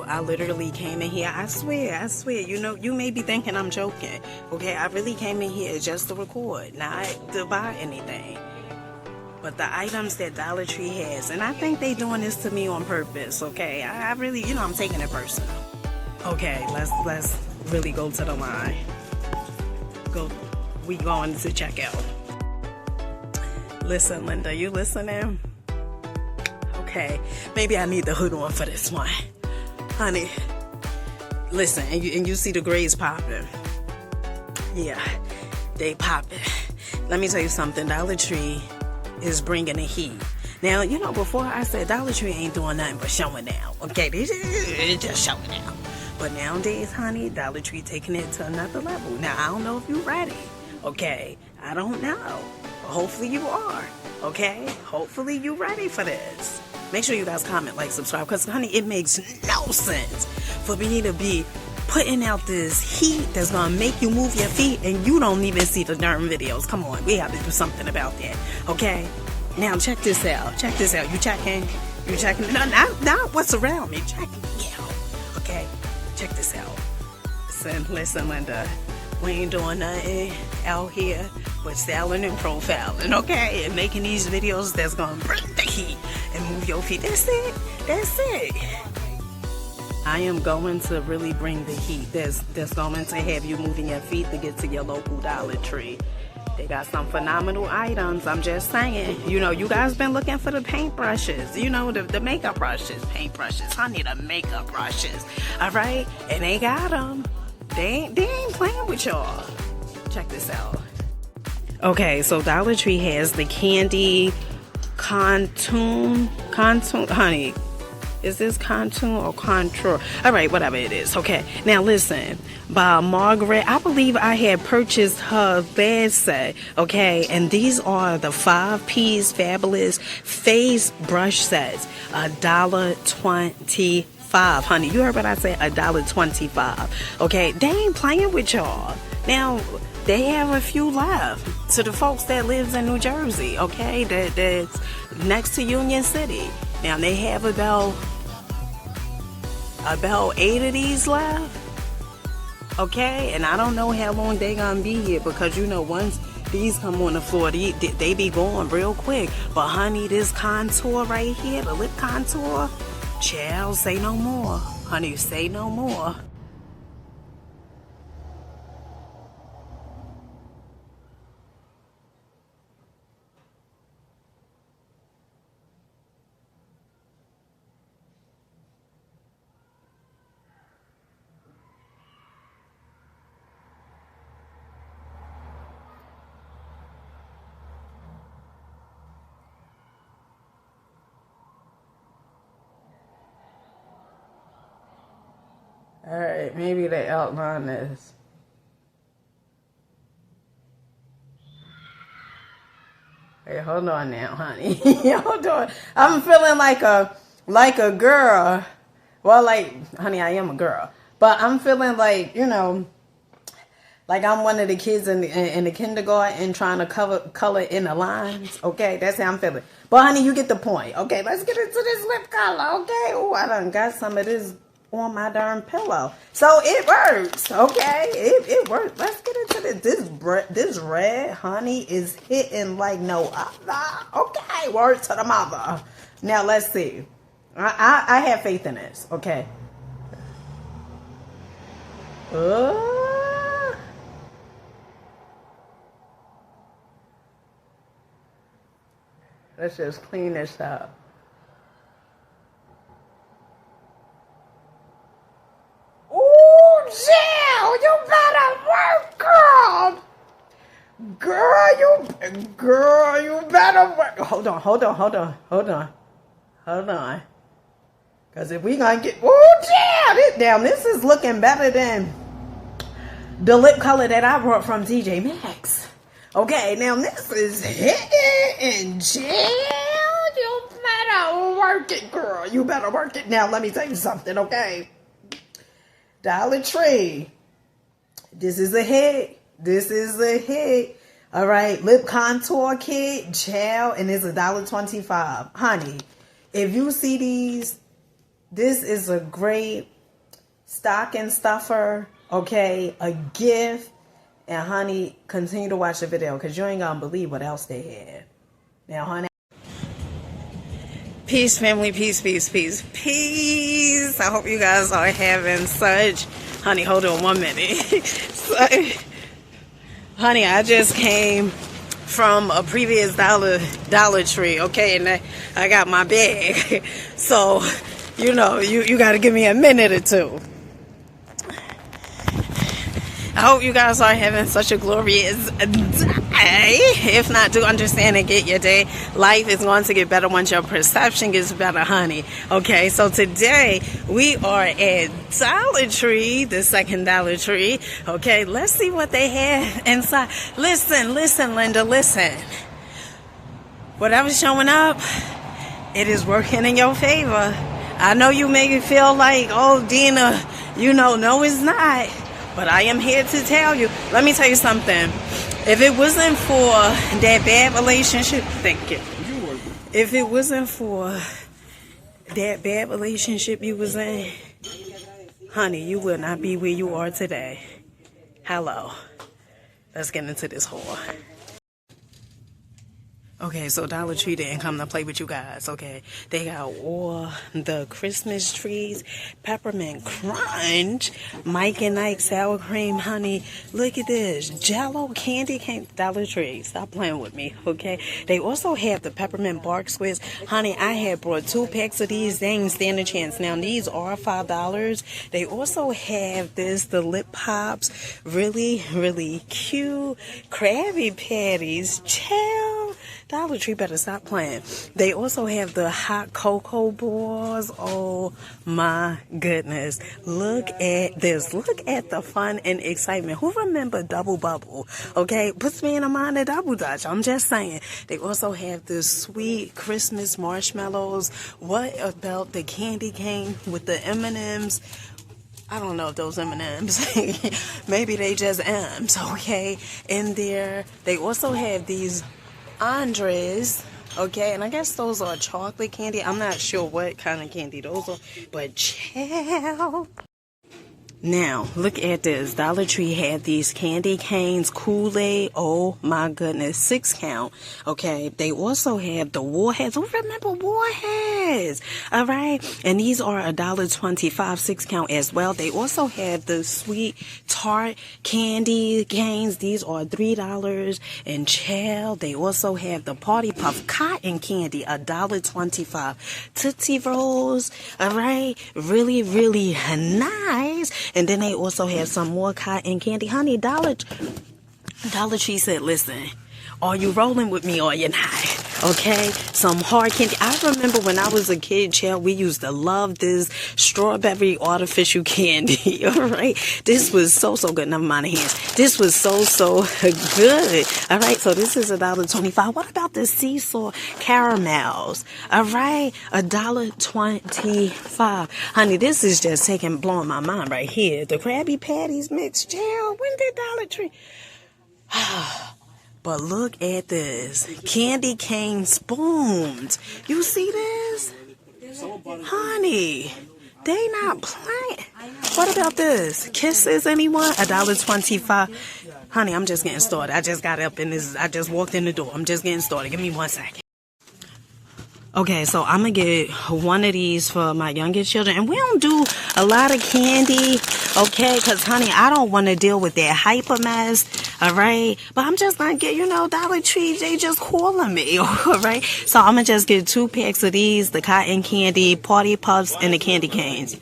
I literally came in here. I swear. You know, you may be thinking I'm joking. Okay, I really came in here just to record, not to buy anything. But the items that Dollar Tree has, and I think they doing this to me on purpose. Okay, I really, you know, I'm taking it personal. Okay, let's really go to the line. We going to check out. Listen, Linda, you listening? Okay, maybe I need the hood on for this one. Honey, listen, and you see the grades popping. Yeah, they popping. Let me tell you something. Dollar Tree is bringing the heat. Now, you know, before I said Dollar Tree ain't doing nothing but showing out. Okay, they just showing out. But nowadays, honey, Dollar Tree taking it to another level. Now, I don't know if you're ready. Okay, I don't know. But hopefully you are. Okay, hopefully you're ready for this. Make sure you guys comment, like, subscribe, because, honey, it makes no sense for me to be putting out this heat that's going to make you move your feet and you don't even see the darn videos. Come on, we have to do something about that, okay? Now, check this out. Check this out. You checking? You checking? No, not what's around me. Checking me out, okay? Check this out. Listen, Linda. We ain't doing nothing out here but selling and profiling, okay? And making these videos that's gonna bring the heat and move your feet. That's it. That's it. I am going to really bring the heat. That's going to have you moving your feet to get to your local Dollar Tree. They got some phenomenal items. I'm just saying. You know, you guys been looking for the paintbrushes. You know, the makeup brushes. Paintbrushes. Honey, the makeup brushes. All right? And they got them. They ain't playing with y'all. Check this out. Okay, so Dollar Tree has the candy contour, honey. Is this contour or contour? All right, whatever it is. Okay, now listen. By Margaret, I believe I had purchased her bed set. Okay, and these are the 5-piece fabulous face brush sets. $1.25. Honey, you heard what I said? $1.25. Okay, they ain't playing with y'all. Now, they have a few left to the folks that lives in New Jersey. Okay, that's next to Union City. Now they have about 8 of these left. Okay, and I don't know how long they gonna be here because you know once these come on the floor, they be going real quick. But honey, this contour right here, the lip contour. Child, say no more. Honey, say no more. All right, maybe they outline this. Hey, hold on now, honey. Hold on. I'm feeling like a girl. Well, like, honey, I am a girl, but I'm feeling like, you know, like I'm one of the kids in the kindergarten trying to color in the lines. Okay, that's how I'm feeling. But honey, you get the point. Okay, let's get into this lip color. Okay. Oh, I done got some of this on my darn pillow, so it works. Okay, it works. Let's get into this red, honey, is hitting like no other. Okay, word to the mother. Now let's see. I have faith in this. Okay. Let's just clean this up. Jill, you better work, girl. Girl, you better work. Hold on. Because if we gonna get, this is looking better than the lip color that I brought from TJ Maxx. Okay, now this is hitting, and Jill, you better work it, girl. You better work it. Now, let me tell you something, okay? Dollar Tree. This is a hit. All right, lip contour kit, child, and it's $1.25. Honey, if you see these This is a great stocking stuffer, okay? A gift. And honey, continue to watch the video because you ain't gonna believe what else they had. Now, honey. Peace, family. Peace, peace, peace, peace. I hope you guys are having such... Honey, hold on 1 minute. So, honey, I just came from a previous Dollar Tree, okay? And I got my bag. So, you know, you got to give me a minute or two. I hope you guys are having such a glorious day. If not, do understand and get your day. Life is going to get better once your perception gets better, honey. Okay, so today we are at Dollar Tree, the second Dollar Tree. Okay, let's see what they have inside. Listen, Linda, listen. Whatever's showing up, it is working in your favor. I know you make it feel like, oh, Dina, you know, no, it's not. But I am here to tell you. Let me tell you something. If it wasn't for that bad relationship, thank you. If it wasn't for that bad relationship you was in, honey, you would not be where you are today. Hello. Let's get into this whore. Okay, so Dollar Tree didn't come to play with you guys, okay? They got all the Christmas trees, peppermint crunch, Mike and Ike sour cream, honey. Look at this. Jello candy cane. Dollar Tree, stop playing with me, okay? They also have the peppermint bark squares. Honey, I had brought 2 packs of these. They ain't stand a chance. Now, these are $5. They also have this, the lip pops. Really, really cute. Krabby Patties. Chill. Dollar Tree better stop playing. They also have the hot cocoa balls. Oh my goodness. Look at this. Look at the fun and excitement. Who remember Double Bubble? Okay, puts me in the mind of Double Dutch. I'm just saying. They also have the sweet Christmas marshmallows. What about the candy cane with the M&Ms? I don't know if those M&Ms. Maybe they just M's, okay? In there. They also have these Andres, okay, and I guess those are chocolate candy. I'm not sure what kind of candy those are, but chill. Now, look at this. Dollar Tree had these candy canes, Kool-Aid. Oh, my goodness. 6 count. Okay. They also have the Warheads. Who remember Warheads? All right. And these are $1.25, 6 count as well. They also have the sweet tart candy canes. These are $3 and chill. They also have the Party Puff cotton candy, $1.25. Tootsie Rolls. All right. Really, really nice. And then they also have some more cotton candy. Honey, Dollar Tree said, listen, are you rolling with me or you're not? Okay? Some hard candy. I remember when I was a kid, child, we used to love this strawberry artificial candy. All right? This was so good. Never mind the hands. This was so good. All right? So this is $1.25. What about the sea salt caramels? All right? $1.25. Honey, this is just blowing my mind right here. The Krabby Patties mix. Child, when did Dollar Tree... But look at this. Candy cane spoons. You see this? Honey, they not playing. What about this? Kisses, anyone? $1.25. Honey, I'm just getting started. I just got up in this. I just walked in the door. I'm just getting started. Give me 1 second. Okay, so I'm going to get one of these for my youngest children. And we don't do a lot of candy, okay? Because, honey, I don't want to deal with that hyper mess, all right? But I'm just going to get, Dollar Tree, they just calling me, all right? So I'm going to just get 2 packs of these, the cotton candy, Party Puffs, and the candy canes.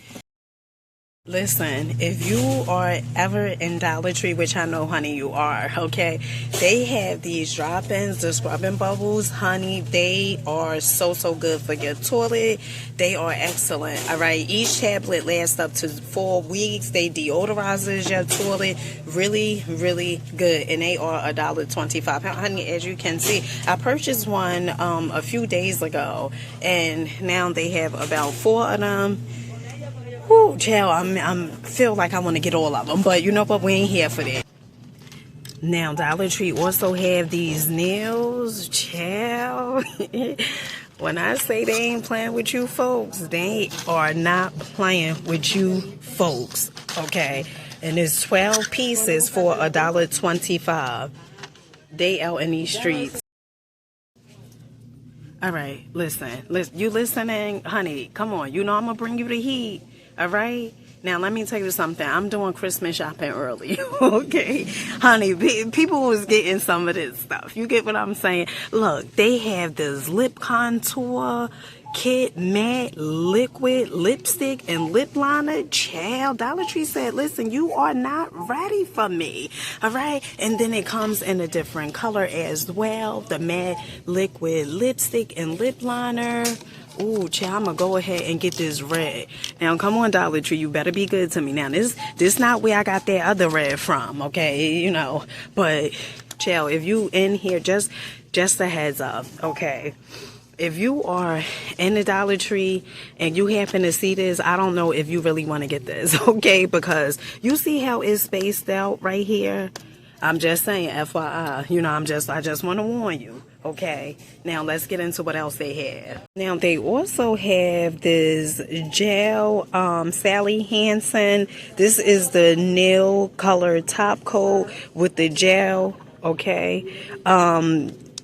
Listen, if you are ever in Dollar Tree, which I know, honey, you are, okay? They have these drop-ins, the scrubbing bubbles, honey. They are so good for your toilet. They are excellent, all right? Each tablet lasts up to 4 weeks. They deodorizes your toilet. Really, really good. And they are $1.25. Honey, as you can see, I purchased one a few days ago, and now they have about 4 of them. Ooh, child, I feel like I want to get all of them, but you know what? We ain't here for that. Now, Dollar Tree also have these nails, child. When I say they ain't playing with you folks, they are not playing with you folks, okay? And it's 12 pieces for $1.25. They out in these streets. All right, listen. You listening? Honey, come on. You know I'm going to bring you the heat, all right? Now, let me tell you something. I'm doing Christmas shopping early, okay? Honey, people was getting some of this stuff. You get what I'm saying? Look, they have this lip contour kit, matte, liquid, lipstick, and lip liner. Child, Dollar Tree said, listen, you are not ready for me, all right? And then it comes in a different color as well. The matte, liquid lipstick and lip liner. Ooh, child, I'm gonna go ahead and get this red. Now, come on, Dollar Tree, you better be good to me. Now, this not where I got that other red from, okay? You know, but, child, if you in here, just a heads up, okay? If you are in the Dollar Tree and you happen to see this, I don't know if you really want to get this, okay? Because you see how it's spaced out right here? I'm just saying, FYI, you know, I just want to warn you. Okay, now let's get into what else they have. Now they also have this gel Sally Hansen. This is the nail color top coat with the gel. Okay,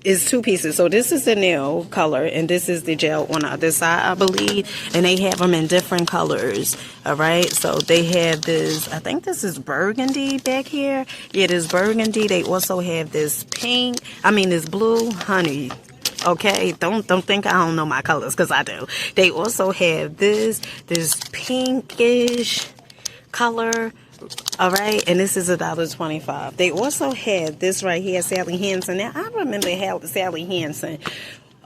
it's 2 pieces. So this is the nail color and this is the gel on the other side, I believe. And they have them in different colors. All right, so they have this, I think this is burgundy back here. Yeah, this burgundy. They also have this pink, this blue. Honey, okay, don't think I don't know my colors, because I do. They also have this pinkish color. All right, and this is $1.25. They also have this right here, Sally Hansen. Now, I remember how Sally Hansen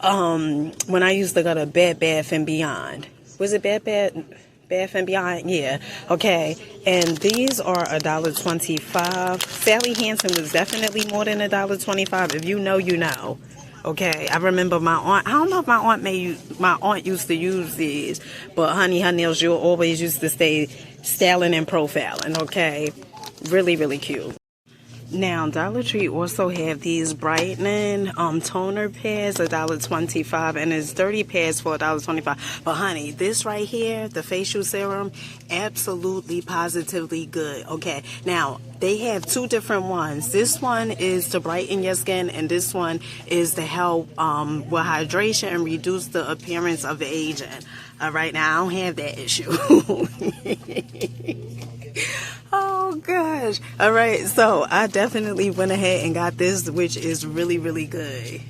when I used to go to Bed Bath & Beyond. Was it Bed Bath & Beyond? Yeah, okay. And these are $1.25. Sally Hansen was definitely more than $1.25. If you know, you know. Okay, I remember my aunt. I don't know if my aunt used to use these, but honey, her nails, you always used to stay styling and profiling. Okay, really, really cute. Now, Dollar Tree also have these brightening toner pads, $1.25, and it's 30 pads for $1.25. But honey, this right here, the facial serum, absolutely positively good. Okay, now they have 2 different ones. This one is to brighten your skin, and this one is to help with hydration and reduce the appearance of aging. All right, now I don't have that issue. Oh gosh. All right, so I definitely went ahead and got this, which is really, really good.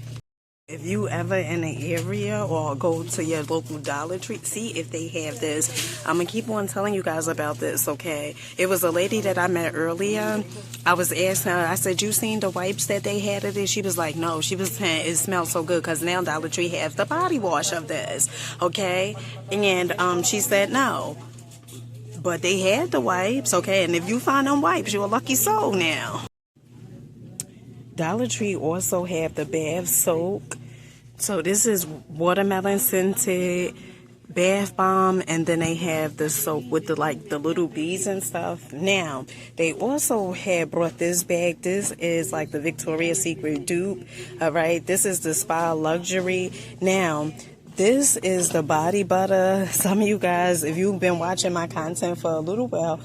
If you ever in the area or go to your local Dollar Tree, see if they have this. I'm going to keep on telling you guys about this, okay? It was a lady that I met earlier. I was asking her, I said, you seen the wipes that they had of this? She was like, no. She was saying it smells so good because now Dollar Tree has the body wash of this, okay? And she said no. But they had the wipes, okay? And if you find them wipes, you're a lucky soul now. Dollar Tree also have the bath soak. So this is watermelon scented bath bomb, and then they have the soap with the little beads and stuff. Now, they also have brought this bag. This is like the Victoria's Secret dupe, all right? This is the Spa Luxury. Now, this is the body butter. Some of you guys, if you've been watching my content for a little while,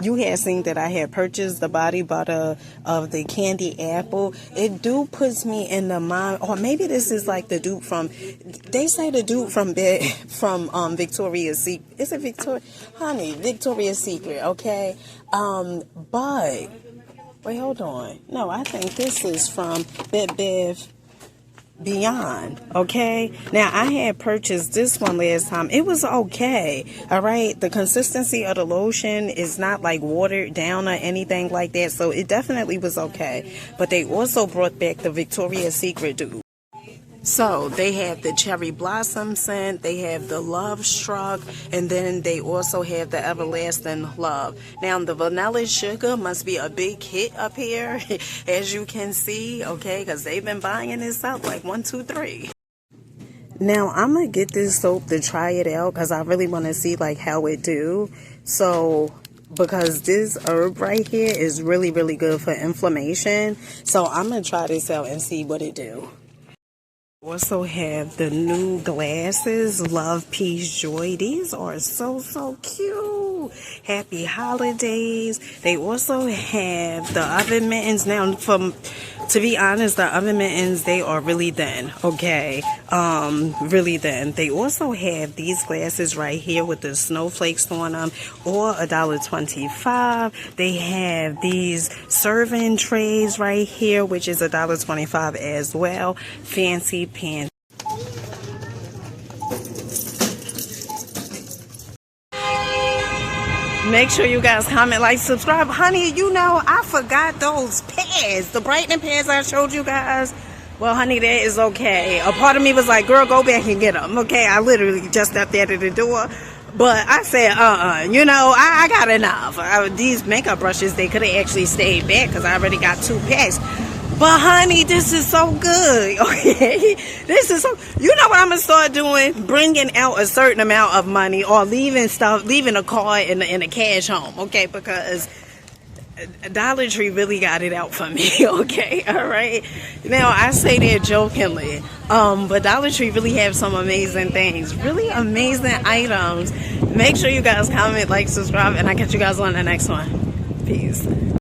you have seen that I had purchased the body butter of the candy apple. It puts me in the mind, or maybe this is like the dupe from, they say the dupe from Victoria's Secret. Is it Victoria's Secret, okay? But, wait, hold on. No, I think this is from Bed Bath Beyond, okay? Now, I had purchased this one last time. It was okay, all right? The consistency of the lotion is not like watered down or anything like that, so it definitely was okay. But they also brought back the Victoria's Secret dupe. So they have the cherry blossom scent, they have the love struck, and then they also have the everlasting love. Now the vanilla sugar must be a big hit up here, as you can see, okay, because they've been buying this out like 1, 2, 3. Now I'm gonna get this soap to try it out because I really want to see like how it do. So because this herb right here is really, really good for inflammation, so I'm gonna try this out and see what it do. Also have the new glasses, Love, Peace, Joy. These are so cute. Happy holidays. They also have the oven mittens. Now, to be honest, the oven mittens, they are really thin, okay? Really thin. They also have these glasses right here with the snowflakes on them, or $1.25. They have these serving trays right here, which is $1.25 as well. Fancy pants. Make sure you guys comment, like, subscribe. Honey, you know, I forgot those pads. The brightening pads I showed you guys. Well, honey, that is okay. A part of me was like, girl, go back and get them. Okay, I literally just stepped out of the door. But I said, you know, I got enough. These makeup brushes, they could have actually stayed back because I already got 2 packs. But honey, this is so good, okay? This is so, you know what I'm gonna start doing? Bringing out a certain amount of money or leaving a card in the cash home, okay? Because Dollar Tree really got it out for me, okay? All right? Now, I say that jokingly, but Dollar Tree really have some amazing things, really amazing items. Make sure you guys comment, like, subscribe, and I'll catch you guys on the next one. Peace.